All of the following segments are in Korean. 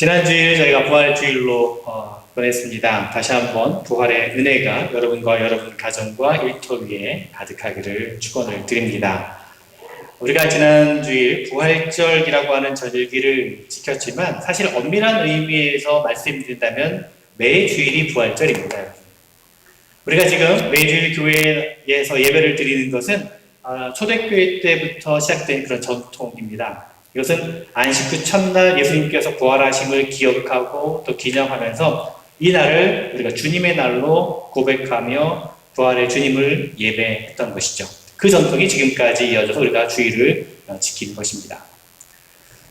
지난주일 저희가 부활주일로 보냈습니다. 다시 한번 부활의 은혜가 여러분과 여러분 가정과 일터 위에 가득하기를 축원을 드립니다. 우리가 지난주일 부활절이라고 하는 절기를 지켰지만 사실 엄밀한 의미에서 말씀드린다면 매주일이 부활절입니다. 우리가 지금 매주일 교회에서 예배를 드리는 것은 초대교회 때부터 시작된 그런 전통입니다. 이것은 안식 후 첫날 예수님께서 부활하심을 기억하고 또 기념하면서 이 날을 우리가 주님의 날로 고백하며 부활의 주님을 예배했던 것이죠. 그 전통이 지금까지 이어져서 우리가 주일을 지키는 것입니다.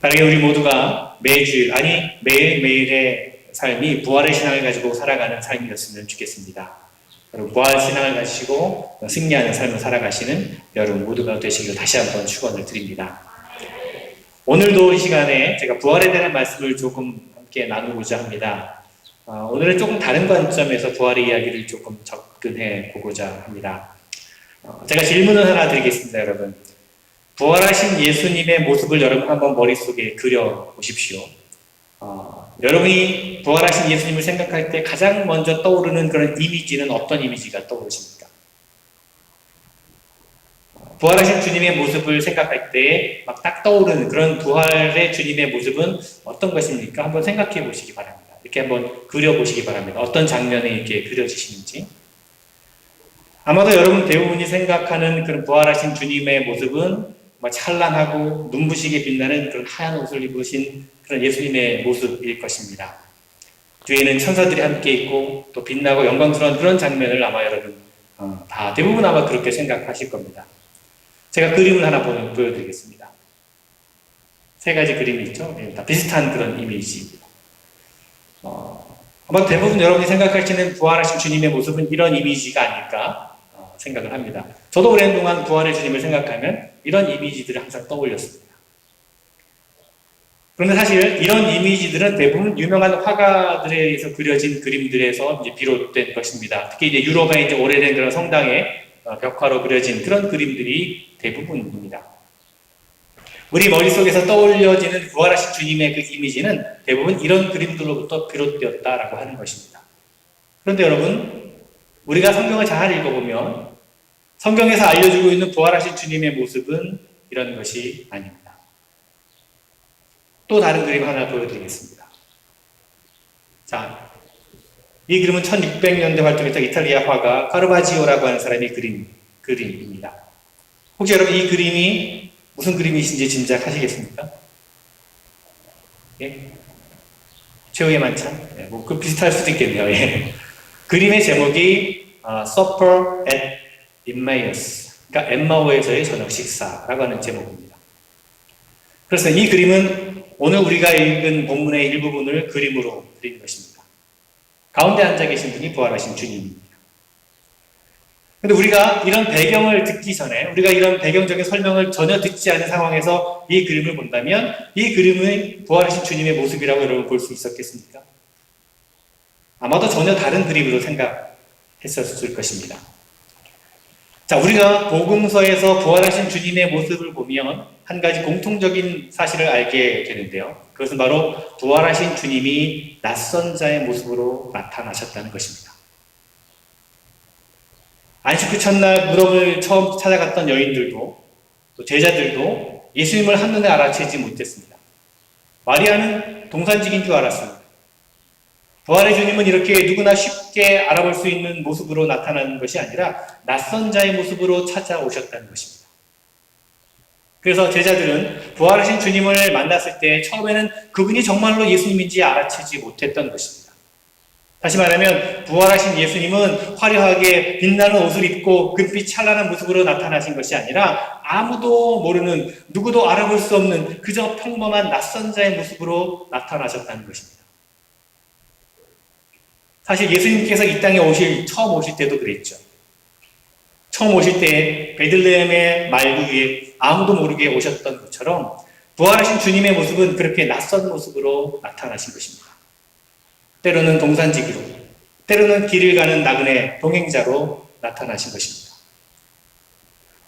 만약에 우리 모두가 매주일, 아니 매일매일의 삶이 부활의 신앙을 가지고 살아가는 삶이었으면 좋겠습니다. 여러분, 부활 신앙을 가지고 승리하는 삶을 살아가시는 여러분 모두가 되시기를 다시 한번 축원을 드립니다. 오늘도 이 시간에 제가 부활에 대한 말씀을 조금 함께 나누고자 합니다. 오늘은 조금 다른 관점에서 부활의 이야기를 조금 접근해 보고자 합니다. 제가 질문을 하나 드리겠습니다, 여러분. 부활하신 예수님의 모습을 여러분 한번 머릿속에 그려 보십시오. 여러분이 부활하신 예수님을 생각할 때 가장 먼저 떠오르는 그런 이미지는 어떤 이미지가 떠오르십니까? 부활하신 주님의 모습을 생각할 때 막 딱 떠오르는 그런 부활의 주님의 모습은 어떤 것입니까? 한번 생각해 보시기 바랍니다. 이렇게 한번 그려보시기 바랍니다. 어떤 장면이 이렇게 그려지시는지. 아마도 여러분 대부분이 생각하는 그런 부활하신 주님의 모습은 찬란하고 눈부시게 빛나는 그런 하얀 옷을 입으신 그런 예수님의 모습일 것입니다. 뒤에는 천사들이 함께 있고 또 빛나고 영광스러운 그런 장면을 아마 여러분 다 대부분 아마 그렇게 생각하실 겁니다. 제가 그림을 하나 보여드리겠습니다. 세 가지 그림이 있죠. 다 비슷한 그런 이미지입니다. 아마 대부분 여러분이 생각하시는 부활하신 주님의 모습은 이런 이미지가 아닐까 생각을 합니다. 저도 오랜 동안 부활의 주님을 생각하면 이런 이미지들을 항상 떠올렸습니다. 그런데 사실 이런 이미지들은 대부분 유명한 화가들에 의해서 그려진 그림들에서 이제 비롯된 것입니다. 특히 이제 유럽의 이제 오래된 그런 성당에 벽화로 그려진 그런 그림들이 대부분입니다. 우리 머릿속에서 떠올려지는 부활하신 주님의 그 이미지는 대부분 이런 그림들로부터 비롯되었다라고 하는 것입니다. 그런데 여러분, 우리가 성경을 잘 읽어보면 성경에서 알려주고 있는 부활하신 주님의 모습은 이런 것이 아닙니다. 또 다른 그림 하나 보여드리겠습니다. 자, 이 그림은 1600년대 활동했던 이탈리아 화가 카르바지오라고 하는 사람이 그린 그림입니다. 혹시 여러분 이 그림이 무슨 그림이신지 짐작하시겠습니까? 예? 최후의 만찬? 예, 그 비슷할 수도 있겠네요. 예. 그림의 제목이 Supper at Emmaus, 그러니까 엠마오에서의 저녁 식사라고 하는 제목입니다. 그래서 이 그림은 오늘 우리가 읽은 본문의 일부분을 그림으로 그린 것입니다. 가운데 앉아 계신 분이 부활하신 주님입니다. 근데 우리가 이런 배경을 듣기 전에, 우리가 이런 배경적인 설명을 전혀 듣지 않은 상황에서 이 그림을 본다면 이 그림은 부활하신 주님의 모습이라고 여러분 볼 수 있었겠습니까? 아마도 전혀 다른 그림으로 생각했었을 것입니다. 자, 우리가 복음서에서 부활하신 주님의 모습을 보면 한 가지 공통적인 사실을 알게 되는데요. 그것은 바로 부활하신 주님이 낯선 자의 모습으로 나타나셨다는 것입니다. 안식 후 첫날 무덤을 처음 찾아갔던 여인들도 또 제자들도 예수님을 한눈에 알아채지 못했습니다. 마리아는 동산직인 줄 알았습니다. 부활의 주님은 이렇게 누구나 쉽게 알아볼 수 있는 모습으로 나타나는 것이 아니라 낯선 자의 모습으로 찾아오셨다는 것입니다. 그래서 제자들은 부활하신 주님을 만났을 때 처음에는 그분이 정말로 예수님인지 알아채지 못했던 것입니다. 다시 말하면 부활하신 예수님은 화려하게 빛나는 옷을 입고 금빛 찬란한 모습으로 나타나신 것이 아니라 아무도 모르는, 누구도 알아볼 수 없는 그저 평범한 낯선 자의 모습으로 나타나셨다는 것입니다. 사실 예수님께서 이 땅에 처음 오실 때도 그랬죠. 처음 오실 때 베들레헴의 말구 위에 아무도 모르게 오셨던 것처럼 부활하신 주님의 모습은 그렇게 낯선 모습으로 나타나신 것입니다. 때로는 동산지기로, 때로는 길을 가는 나그네 동행자로 나타나신 것입니다.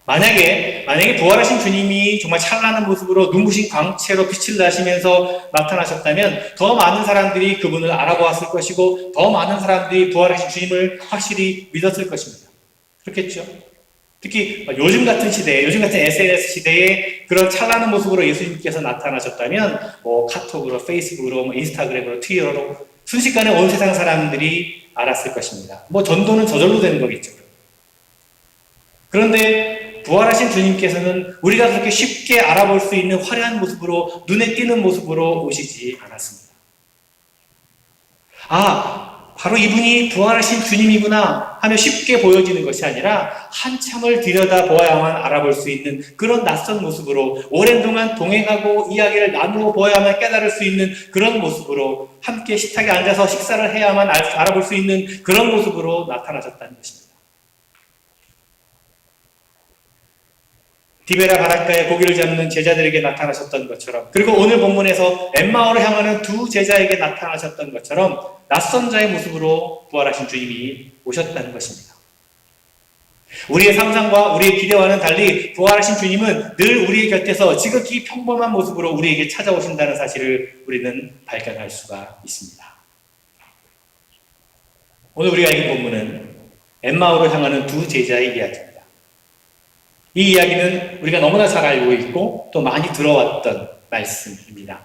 만약에 부활하신 주님이 정말 찬란한 모습으로 눈부신 광채로 빛을 나시면서 나타나셨다면 더 많은 사람들이 그분을 알아보았을 것이고 더 많은 사람들이 부활하신 주님을 확실히 믿었을 것입니다. 그렇겠죠? 특히 요즘 같은 시대에, 요즘 같은 SNS 시대에 그런 찬란한 모습으로 예수님께서 나타나셨다면 카톡으로, 페이스북으로, 인스타그램으로, 트위터로 순식간에 온 세상 사람들이 알았을 것입니다. 전도는 저절로 되는 거겠죠. 그런데 부활하신 주님께서는 우리가 그렇게 쉽게 알아볼 수 있는 화려한 모습으로, 눈에 띄는 모습으로 오시지 않았습니다. 바로 이분이 부활하신 주님이구나 하며 쉽게 보여지는 것이 아니라 한참을 들여다보아야만 알아볼 수 있는 그런 낯선 모습으로, 오랜 동안 동행하고 이야기를 나누어 보아야만 깨달을 수 있는 그런 모습으로, 함께 식탁에 앉아서 식사를 해야만 알아볼 수 있는 그런 모습으로 나타나셨다는 것입니다. 디베라 바닷가에 고기를 잡는 제자들에게 나타나셨던 것처럼, 그리고 오늘 본문에서 엠마오를 향하는 두 제자에게 나타나셨던 것처럼 낯선 자의 모습으로 부활하신 주님이 오셨다는 것입니다. 우리의 상상과 우리의 기대와는 달리 부활하신 주님은 늘 우리의 곁에서 지극히 평범한 모습으로 우리에게 찾아오신다는 사실을 우리는 발견할 수가 있습니다. 오늘 우리가 읽은 본문은 엠마오를 향하는 두 제자의 이야기입니다. 이 이야기는 우리가 너무나 잘 알고 있고 또 많이 들어왔던 말씀입니다.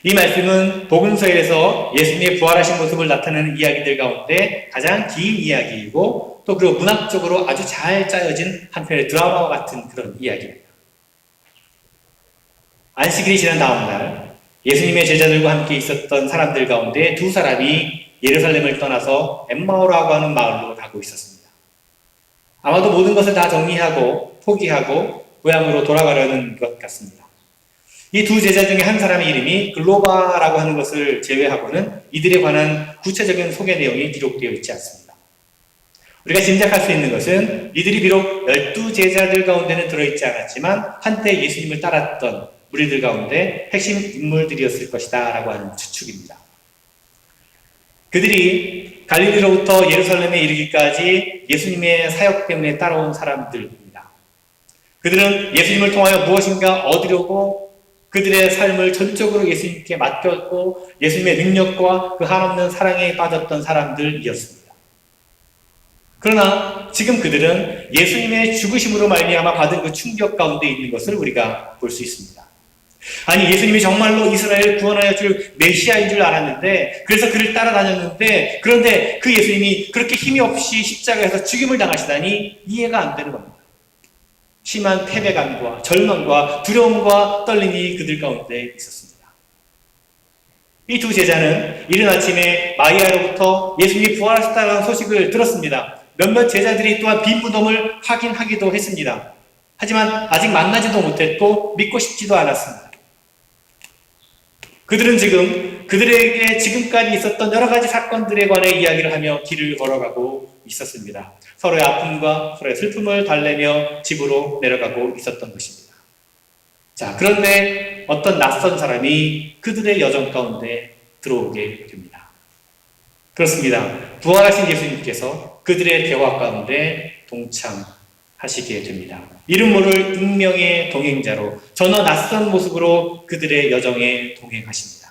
이 말씀은 복음서에서 예수님의 부활하신 모습을 나타내는 이야기들 가운데 가장 긴 이야기이고 또 그리고 문학적으로 아주 잘 짜여진 한편의 드라마와 같은 그런 이야기입니다. 안식일이 지난 다음 날 예수님의 제자들과 함께 있었던 사람들 가운데 두 사람이 예루살렘을 떠나서 엠마오라고 하는 마을로 가고 있었습니다. 아마도 모든 것을 다 정리하고 포기하고 고향으로 돌아가려는 것 같습니다. 이 두 제자 중에 한 사람의 이름이 글로바라고 하는 것을 제외하고는 이들에 관한 구체적인 소개 내용이 기록되어 있지 않습니다. 우리가 짐작할 수 있는 것은 이들이 비록 12제자들 가운데는 들어있지 않았지만 한때 예수님을 따랐던 무리들 가운데 핵심 인물들이었을 것이다 라고 하는 추측입니다. 그들이 갈릴리로부터 예루살렘에 이르기까지 예수님의 사역 때문에 따라온 사람들입니다. 그들은 예수님을 통하여 무엇인가 얻으려고 그들의 삶을 전적으로 예수님께 맡겼고 예수님의 능력과 그 한없는 사랑에 빠졌던 사람들이었습니다. 그러나 지금 그들은 예수님의 죽으심으로 말미암아 받은 그 충격 가운데 있는 것을 우리가 볼 수 있습니다. 아니, 예수님이 정말로 이스라엘을 구원하여 줄 메시아인 줄 알았는데, 그래서 그를 따라다녔는데, 그런데 그 예수님이 그렇게 힘이 없이 십자가에서 죽임을 당하시다니 이해가 안 되는 겁니다. 심한 패배감과 절망과 두려움과 떨림이 그들 가운데 있었습니다. 이 두 제자는 이른 아침에 마리아로부터 예수님이 부활하셨다는 소식을 들었습니다. 몇몇 제자들이 또한 빈 무덤을 확인하기도 했습니다. 하지만 아직 만나지도 못했고 믿고 싶지도 않았습니다. 그들은 지금 그들에게 지금까지 있었던 여러 가지 사건들에 관해 이야기를 하며 길을 걸어가고 있었습니다. 서로의 아픔과 서로의 슬픔을 달래며 집으로 내려가고 있었던 것입니다. 자, 그런데 어떤 낯선 사람이 그들의 여정 가운데 들어오게 됩니다. 그렇습니다. 부활하신 예수님께서 그들의 대화 가운데 동참하시게 됩니다. 이름 모를 익명의 동행자로 전혀 낯선 모습으로 그들의 여정에 동행하십니다.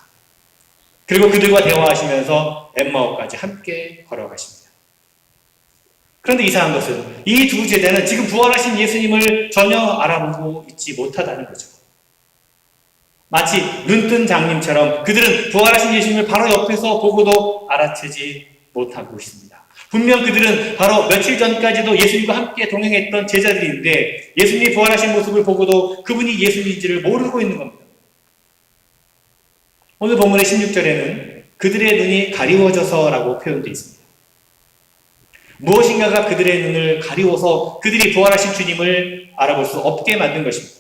그리고 그들과 대화하시면서 엠마오까지 함께 걸어가십니다. 그런데 이상한 것은 이 두 제자는 지금 부활하신 예수님을 전혀 알아보고 있지 못하다는 거죠. 마치 눈뜬 장님처럼 그들은 부활하신 예수님을 바로 옆에서 보고도 알아채지 못하고 있습니다. 분명 그들은 바로 며칠 전까지도 예수님과 함께 동행했던 제자들인데 예수님이 부활하신 모습을 보고도 그분이 예수님인지를 모르고 있는 겁니다. 오늘 본문의 16절에는 그들의 눈이 가리워져서라고 표현되어 있습니다. 무엇인가가 그들의 눈을 가리워서 그들이 부활하신 주님을 알아볼 수 없게 만든 것입니다.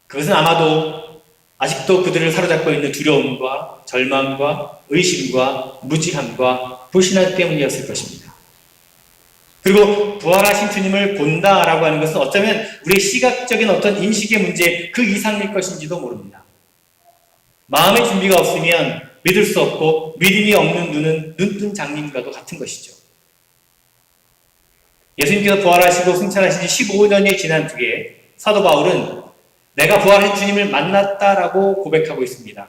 그것은 아마도 아직도 그들을 사로잡고 있는 두려움과 절망과 의심과 무지함과 불신함 때문이었을 것입니다. 그리고 부활하신 주님을 본다라고 하는 것은 어쩌면 우리의 시각적인 어떤 인식의 문제 그 이상일 것인지도 모릅니다. 마음의 준비가 없으면 믿을 수 없고 믿음이 없는 눈은 눈뜬 장님과도 같은 것이죠. 예수님께서 부활하시고 승천하신 지 15년이 지난 뒤에 사도 바울은 내가 부활한 주님을 만났다라고 고백하고 있습니다.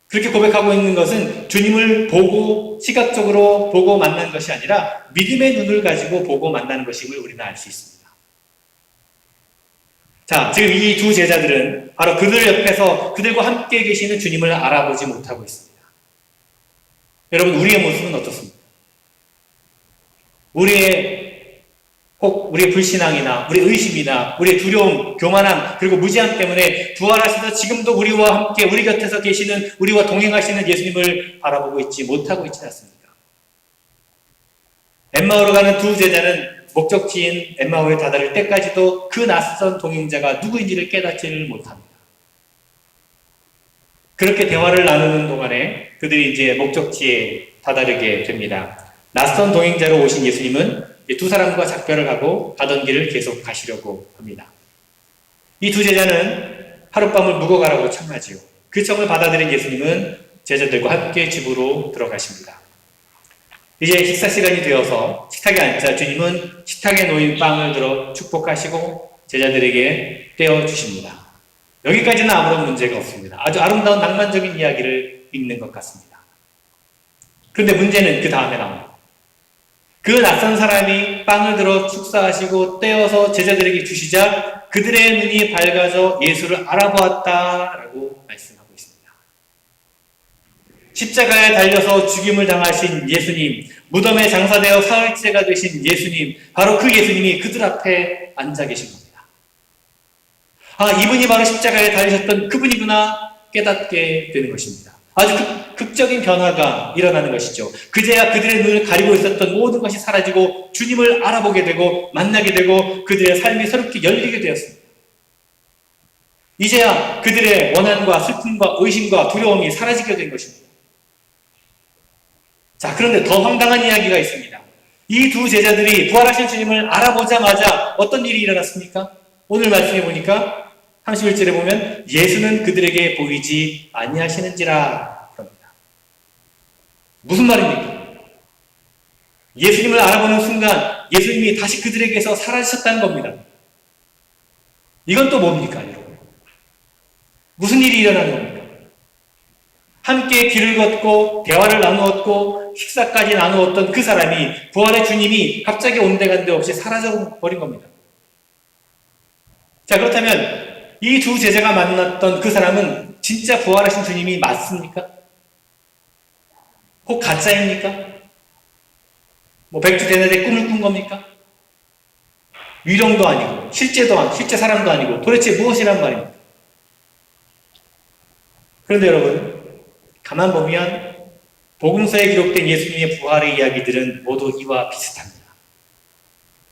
그렇게 고백하고 있는 것은 주님을 보고 시각적으로 보고 만난 것이 아니라 믿음의 눈을 가지고 보고 만나는 것임을 우리는 알 수 있습니다. 자, 지금 이 두 제자들은 바로 그들 옆에서 그들과 함께 계시는 주님을 알아보지 못하고 있습니다. 여러분, 우리의 모습은 어떻습니까? 우리의 불신앙이나 우리의 의심이나 우리의 두려움, 교만함, 그리고 무지함 때문에 부활하셔서 지금도 우리와 함께 우리 곁에서 계시는 우리와 동행하시는 예수님을 바라보고 있지 못하고 있지 않습니까? 엠마오로 가는 두 제자는 목적지인 엠마오에 다다를 때까지도 그 낯선 동행자가 누구인지를 깨닫지를 못합니다. 그렇게 대화를 나누는 동안에 그들이 이제 목적지에 다다르게 됩니다. 낯선 동행자로 오신 예수님은 두 사람과 작별을 하고 가던 길을 계속 가시려고 합니다. 이 두 제자는 하룻밤을 묵어가라고 청하지요. 그 청을 받아들인 예수님은 제자들과 함께 집으로 들어가십니다. 이제 식사 시간이 되어서 식탁에 앉자 주님은 식탁에 놓인 빵을 들어 축복하시고 제자들에게 떼어주십니다. 여기까지는 아무런 문제가 없습니다. 아주 아름다운 낭만적인 이야기를 읽는 것 같습니다. 그런데 문제는 그 다음에 나옵니다. 그 낯선 사람이 빵을 들어 축사하시고 떼어서 제자들에게 주시자 그들의 눈이 밝아져 예수를 알아보았다라고 말씀하고 있습니다. 십자가에 달려서 죽임을 당하신 예수님, 무덤에 장사되어 사흘째가 되신 예수님, 바로 그 예수님이 그들 앞에 앉아 계신 겁니다. 아, 이분이 바로 십자가에 달리셨던 그분이구나 깨닫게 되는 것입니다. 아주 극적인 변화가 일어나는 것이죠. 그제야 그들의 눈을 가리고 있었던 모든 것이 사라지고 주님을 알아보게 되고 만나게 되고 그들의 삶이 새롭게 열리게 되었습니다. 이제야 그들의 원한과 슬픔과 의심과 두려움이 사라지게 된 것입니다. 자, 그런데 더 황당한 이야기가 있습니다. 이 두 제자들이 부활하신 주님을 알아보자마자 어떤 일이 일어났습니까? 오늘 말씀해 보니까 31절에 보면 예수는 그들에게 보이지 아니하시는지라 그럽니다. 무슨 말입니까? 예수님을 알아보는 순간 예수님이 다시 그들에게서 사라지셨다는 겁니다. 이건 또 뭡니까, 여러분? 무슨 일이 일어나는 겁니까? 함께 길을 걷고 대화를 나누었고 식사까지 나누었던 그 사람이 부활의 주님이 갑자기 온데간데 없이 사라져버린 겁니다. 자, 그렇다면 이 두 제자가 만났던 그 사람은 진짜 부활하신 주님이 맞습니까? 혹 가짜입니까? 백주대낮에 꿈을 꾼 겁니까? 위령도 아니고 실제 사람도 아니고 도대체 무엇이란 말입니까? 그런데 여러분, 가만 보면 복음서에 기록된 예수님의 부활의 이야기들은 모두 이와 비슷합니다.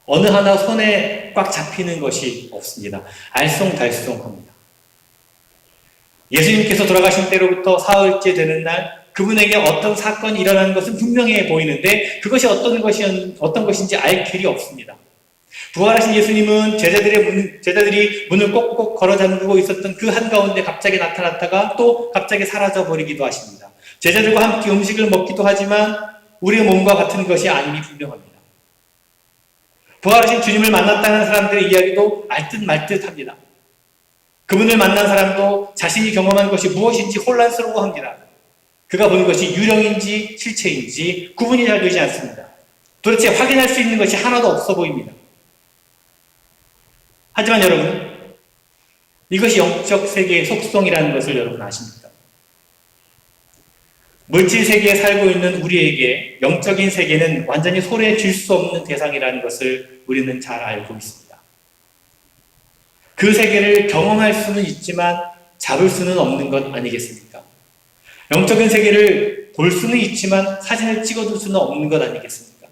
어느 하나 손에 꽉 잡히는 것이 없습니다. 알쏭달쏭합니다. 예수님께서 돌아가신 때로부터 사흘째 되는 날 그분에게 어떤 사건이 일어나는 것은 분명해 보이는데 그것이 어떤 것인지 알 길이 없습니다. 부활하신 예수님은 제자들이 문을 꼭꼭 걸어 잠그고 있었던 그 한가운데 갑자기 나타났다가 또 갑자기 사라져 버리기도 하십니다. 제자들과 함께 음식을 먹기도 하지만 우리의 몸과 같은 것이 아님이 분명합니다. 부활하신 주님을 만났다는 사람들의 이야기도 알듯 말듯합니다. 그분을 만난 사람도 자신이 경험한 것이 무엇인지 혼란스러워합니다. 그가 본 것이 유령인지 실체인지 구분이 잘 되지 않습니다. 도대체 확인할 수 있는 것이 하나도 없어 보입니다. 하지만 여러분, 이것이 영적 세계의 속성이라는 것을 여러분 아십니까? 물질 세계에 살고 있는 우리에게 영적인 세계는 완전히 손에 쥘 수 없는 대상이라는 것을 우리는 잘 알고 있습니다. 그 세계를 경험할 수는 있지만 잡을 수는 없는 것 아니겠습니까? 영적인 세계를 볼 수는 있지만 사진을 찍어둘 수는 없는 것 아니겠습니까?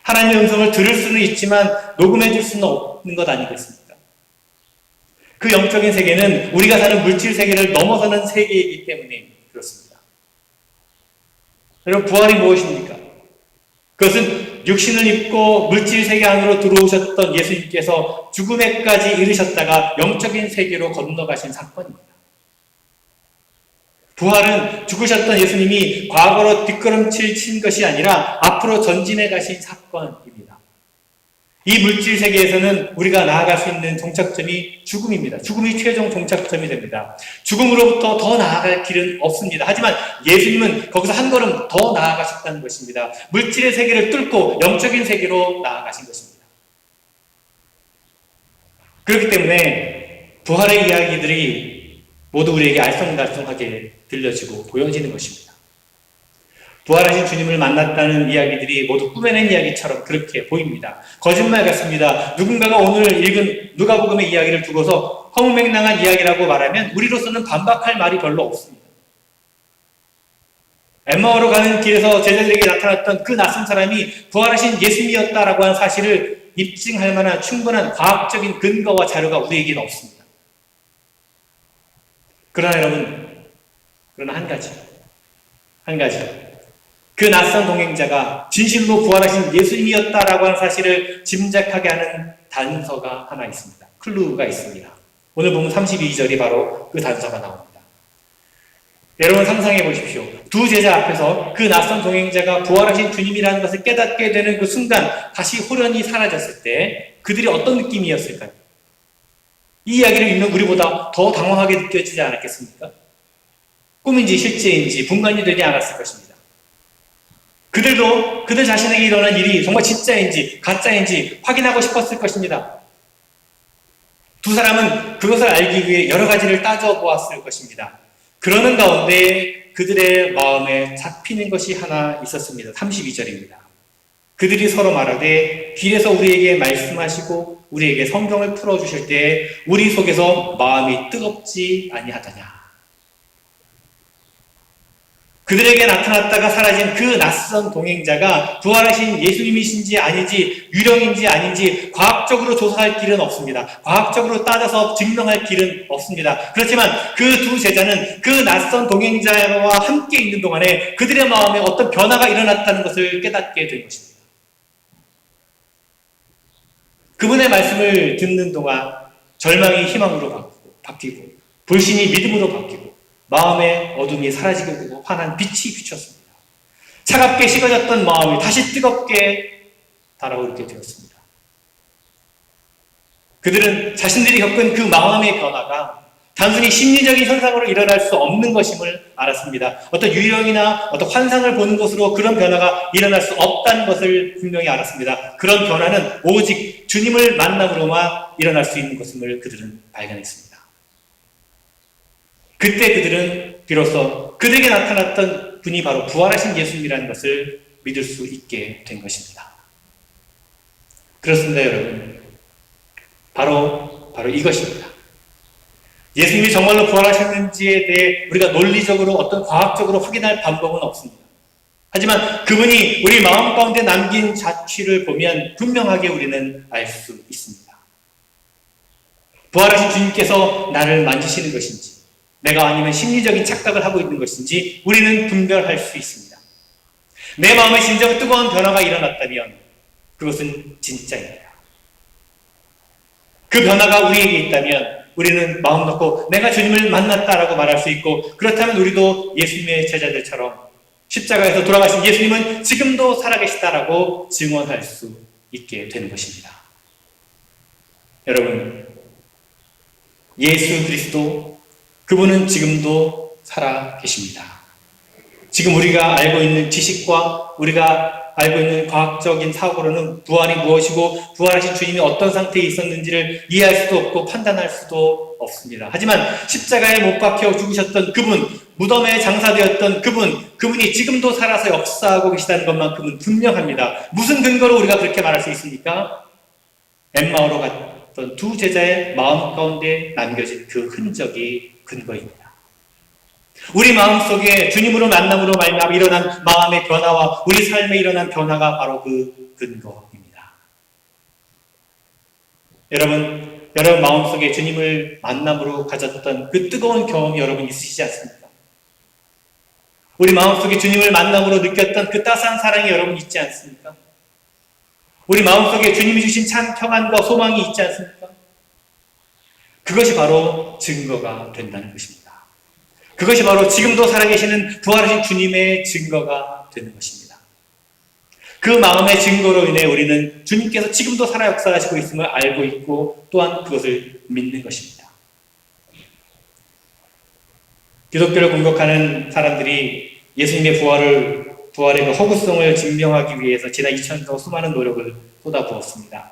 하나님의 음성을 들을 수는 있지만 녹음해둘 수는 없는 것 아니겠습니까? 그 영적인 세계는 우리가 사는 물질 세계를 넘어서는 세계이기 때문에 그렇습니다. 여러분, 부활이 무엇입니까? 그것은 육신을 입고 물질 세계 안으로 들어오셨던 예수님께서 죽음에까지 이르셨다가 영적인 세계로 건너가신 사건입니다. 부활은 죽으셨던 예수님이 과거로 뒷걸음질 친 것이 아니라 앞으로 전진해 가신 사건입니다. 이 물질 세계에서는 우리가 나아갈 수 있는 종착점이 죽음입니다. 죽음이 최종 종착점이 됩니다. 죽음으로부터 더 나아갈 길은 없습니다. 하지만 예수님은 거기서 한 걸음 더 나아가셨다는 것입니다. 물질의 세계를 뚫고 영적인 세계로 나아가신 것입니다. 그렇기 때문에 부활의 이야기들이 모두 우리에게 알쏭달쏭하게 들려지고 보여지는 것입니다. 부활하신 주님을 만났다는 이야기들이 모두 꾸며낸 이야기처럼 그렇게 보입니다. 거짓말 같습니다. 누군가가 오늘 읽은 누가복음의 이야기를 두고서 허무맹랑한 이야기라고 말하면 우리로서는 반박할 말이 별로 없습니다. 엠마오로 가는 길에서 제자들에게 나타났던 그 낯선 사람이 부활하신 예수님이었다라고 한 사실을 입증할 만한 충분한 과학적인 근거와 자료가 우리에게는 없습니다. 그러나 여러분, 그러나 한 가지. 그 낯선 동행자가 진실로 부활하신 예수님이었다라고 하는 사실을 짐작하게 하는 단서가 하나 있습니다. 클루가 있습니다. 오늘 보면 32절이 바로 그 단서가 나옵니다. 여러분 상상해 보십시오. 두 제자 앞에서 그 낯선 동행자가 부활하신 주님이라는 것을 깨닫게 되는 그 순간 다시 호련히 사라졌을 때 그들이 어떤 느낌이었을까요? 이 이야기를 읽는 우리보다 더 당황하게 느껴지지 않았겠습니까? 꿈인지 실제인지 분간이 되지 않았을 것입니다. 그들도 그들 자신에게 일어난 일이 정말 진짜인지 가짜인지 확인하고 싶었을 것입니다. 두 사람은 그것을 알기 위해 여러 가지를 따져보았을 것입니다. 그러는 가운데 그들의 마음에 잡히는 것이 하나 있었습니다. 32절입니다. 그들이 서로 말하되 길에서 우리에게 말씀하시고 우리에게 성경을 풀어주실 때 우리 속에서 마음이 뜨겁지 아니하더냐. 그들에게 나타났다가 사라진 그 낯선 동행자가 부활하신 예수님이신지 아닌지 유령인지 아닌지 과학적으로 조사할 길은 없습니다. 과학적으로 따져서 증명할 길은 없습니다. 그렇지만 그 두 제자는 그 낯선 동행자와 함께 있는 동안에 그들의 마음에 어떤 변화가 일어났다는 것을 깨닫게 된 것입니다. 그분의 말씀을 듣는 동안 절망이 희망으로 바뀌고 불신이 믿음으로 바뀌고 마음의 어둠이 사라지게 되고 환한 빛이 비쳤습니다. 차갑게 식어졌던 마음이 다시 뜨겁게 달아오르게 되었습니다. 그들은 자신들이 겪은 그 마음의 변화가 단순히 심리적인 현상으로 일어날 수 없는 것임을 알았습니다. 어떤 유형이나 어떤 환상을 보는 것으로 그런 변화가 일어날 수 없다는 것을 분명히 알았습니다. 그런 변화는 오직 주님을 만남으로만 일어날 수 있는 것임을 그들은 발견했습니다. 그때 그들은 비로소 그들에게 나타났던 분이 바로 부활하신 예수님이라는 것을 믿을 수 있게 된 것입니다. 그렇습니다, 여러분. 바로 이것입니다. 예수님이 정말로 부활하셨는지에 대해 우리가 논리적으로 어떤 과학적으로 확인할 방법은 없습니다. 하지만 그분이 우리 마음 가운데 남긴 자취를 보면 분명하게 우리는 알 수 있습니다. 부활하신 주님께서 나를 만지시는 것인지 내가 아니면 심리적인 착각을 하고 있는 것인지 우리는 분별할 수 있습니다. 내 마음에 진정 뜨거운 변화가 일어났다면 그것은 진짜입니다. 그 변화가 우리에게 있다면 우리는 마음 놓고 내가 주님을 만났다라고 말할 수 있고 그렇다면 우리도 예수님의 제자들처럼 십자가에서 돌아가신 예수님은 지금도 살아계시다라고 증언할 수 있게 되는 것입니다. 여러분, 예수 그리스도 그분은 지금도 살아 계십니다. 지금 우리가 알고 있는 지식과 우리가 알고 있는 과학적인 사고로는 부활이 무엇이고 부활하신 주님이 어떤 상태에 있었는지를 이해할 수도 없고 판단할 수도 없습니다. 하지만 십자가에 못 박혀 죽으셨던 그분, 무덤에 장사되었던 그분이 지금도 살아서 역사하고 계시다는 것만큼은 분명합니다. 무슨 근거로 우리가 그렇게 말할 수 있습니까? 엠마오로 갔던 두 제자의 마음 가운데 남겨진 그 흔적이 근거입니다. 우리 마음속에 주님으로 만남으로 말미암아 일어난 마음의 변화와 우리 삶에 일어난 변화가 바로 그 근거입니다. 여러분 마음속에 주님을 만남으로 가졌던 그 뜨거운 경험이 여러분 있으시지 않습니까? 우리 마음속에 주님을 만남으로 느꼈던 그 따스한 사랑이 여러분 있지 않습니까? 우리 마음속에 주님이 주신 참 평안과 소망이 있지 않습니까? 그것이 바로 증거가 된다는 것입니다. 그것이 바로 지금도 살아계시는 부활하신 주님의 증거가 되는 것입니다. 그 마음의 증거로 인해 우리는 주님께서 지금도 살아 역사하시고 있음을 알고 있고 또한 그것을 믿는 것입니다. 기독교를 공격하는 사람들이 예수님의 부활의 그 허구성을 증명하기 위해서 지난 2000년 동안 수많은 노력을 쏟아부었습니다.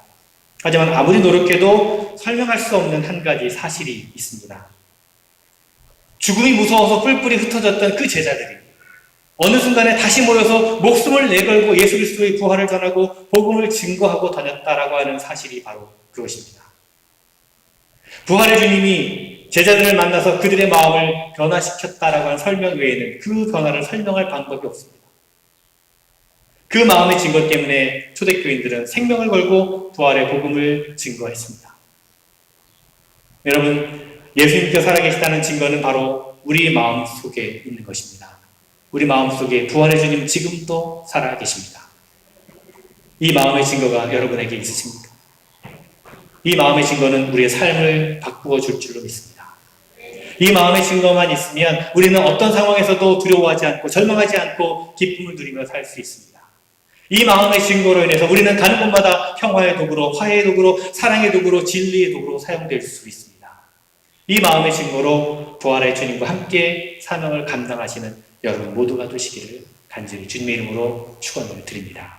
하지만 아무리 노력해도 설명할 수 없는 한 가지 사실이 있습니다. 죽음이 무서워서 뿔뿔이 흩어졌던 그 제자들이 어느 순간에 다시 모여서 목숨을 내걸고 예수 그리스도의 부활을 전하고 복음을 증거하고 다녔다라고 하는 사실이 바로 그것입니다. 부활의 주님이 제자들을 만나서 그들의 마음을 변화시켰다라고 하는 설명 외에는 그 변화를 설명할 방법이 없습니다. 그 마음의 증거 때문에 초대교인들은 생명을 걸고 부활의 복음을 증거했습니다. 여러분, 예수님께서 살아계시다는 증거는 바로 우리 마음 속에 있는 것입니다. 우리 마음 속에 부활의 주님 지금도 살아계십니다. 이 마음의 증거가 여러분에게 있으십니까? 이 마음의 증거는 우리의 삶을 바꾸어 줄 줄로 믿습니다. 이 마음의 증거만 있으면 우리는 어떤 상황에서도 두려워하지 않고 절망하지 않고 기쁨을 누리며 살 수 있습니다. 이 마음의 증거로 인해서 우리는 가는 곳마다 평화의 도구로, 화해의 도구로, 사랑의 도구로, 진리의 도구로 사용될 수 있습니다. 이 마음의 증거로 부활의 주님과 함께 사명을 감당하시는 여러분 모두가 되시기를 간절히 주님의 이름으로 축원을 드립니다.